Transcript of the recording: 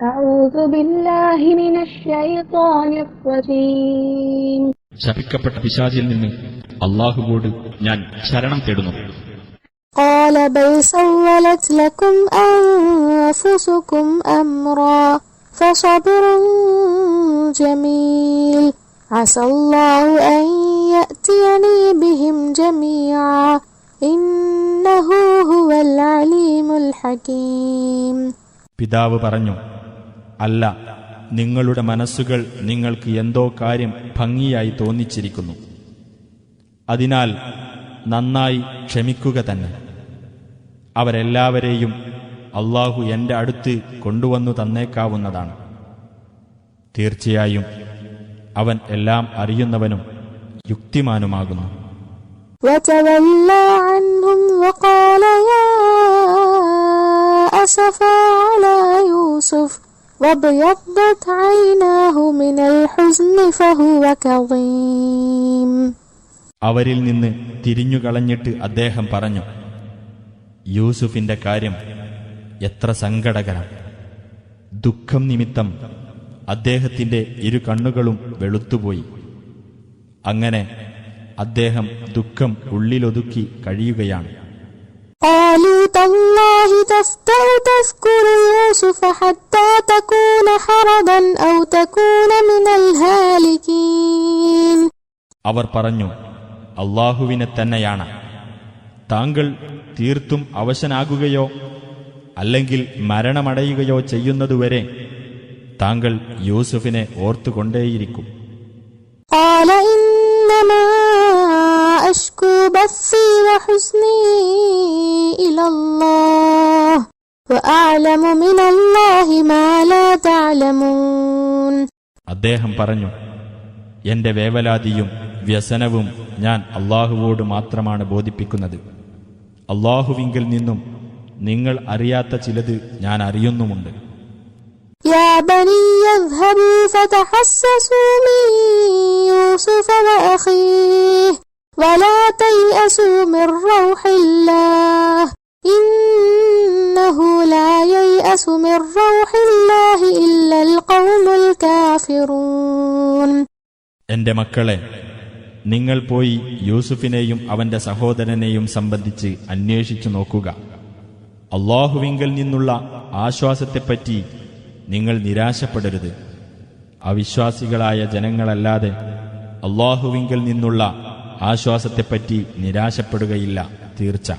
അഊദു ബില്ലാഹി മിനശ് ശൈത്വാനിർ റജീം. ശപിക്കപ്പെട്ട പിശാചിൽ നിന്ന് അല്ലാഹുവോട് ഞാൻ ശരണം തേടുന്നു. ഖാല ബൽ സവ്വലത് ലക്കും അൻഫുസുകും അംറാ ഫസബ്റുൻ ജമീൽ അസല്ലാഹു അൻ യഅതിയനി ബിഹിം ജമീഅ ഇന്നഹു ഹുവൽ അലീമുൽ ഹകീം. പിതാവ് പറഞ്ഞു, അല്ല, നിങ്ങളുടെ മനസ്സുകൾ നിങ്ങൾക്ക് എന്തോ കാര്യം ഭംഗിയായി തോന്നിച്ചിരിക്കുന്നു. അതിനാൽ നന്നായി ക്ഷമിക്കുക തന്നെ. അവരെല്ലാവരെയും അല്ലാഹു എന്റെ അടുത്ത് കൊണ്ടുവന്നു തന്നേക്കാവുന്നതാണ്. തീർച്ചയായും അവൻ എല്ലാം അറിയുന്നവനും യുക്തിമാനുമാകുന്നു. وتولى عنهم وقال يا أسفا على يوسف وابيضت عيناه من الحزن فهو كظيم. അവരിൽ നിന്ന് തിരിഞ്ഞുകളഞ്ഞിട്ട് അദ്ദേഹം പറഞ്ഞു, യൂസുഫിന്റെ കാര്യം എത്ര സങ്കടകരം. ദുഃഖം നിമിത്തം അദ്ദേഹത്തിന്റെ ഇരു കണ്ണുകളും വെളുത്തുപോയി. അങ്ങനെ അദ്ദേഹം ദുഃഖം ഉള്ളിലൊതുക്കി കഴിയുകയാണ്. قالوا تالله تفتأ تذكر يوسف حتى تكون حرضا أو تكون من الهالكين. അവർ പറഞ്ഞു, അല്ലാഹുവിനെ തന്നെയാണ്, താങ്കൾ തീർത്തും അവശനാകുകയോ അല്ലെങ്കിൽ മരണമടയുകയോ ചെയ്യുന്നതുവരെ താങ്കൾ യൂസുഫിനെ ഓർത്തുകൊണ്ടേയിരിക്കും. قال إنما أشكو بثي وحزني إلى الله وأعلم من الله ما لا تعلمون. അദ്ദേഹം പറഞ്ഞു, എന്റെ വേവലാതിയും വ്യസനവും ഞാൻ അല്ലാഹുവോട് മാത്രമാണ് ബോധിപ്പിക്കുന്നത്. അല്ലാഹുവിങ്കിൽ നിന്നും നിങ്ങൾ അറിയാത്ത ചിലത് ഞാൻ അറിയുന്നുമുണ്ട്. يا بني اذهبوا فتحسسوا من يوسف وأخيه ولا تيأسوا من روح الله إنه لا ييأس من روح الله إلا القوم الكافرون. എന്റെ മക്കളെ, നിങ്ങൾ പോയി യൂസുഫിനെയും അവന്റെ സഹോദരനെയും സംബന്ധിച്ച് അന്വേഷിച്ചു നോക്കുക. അല്ലാഹുവിങ്കൽ നിന്നുള്ള ആശ്വാസത്തെപ്പറ്റി നിങ്ങൾ നിരാശപ്പെടരുത്. അവിശ്വാസികളായ ജനങ്ങളല്ലാതെ അല്ലാഹുവിങ്കൽ നിന്നുള്ള ആശ്വാസത്തെപ്പറ്റി നിരാശപ്പെടുകയില്ല, തീർച്ച.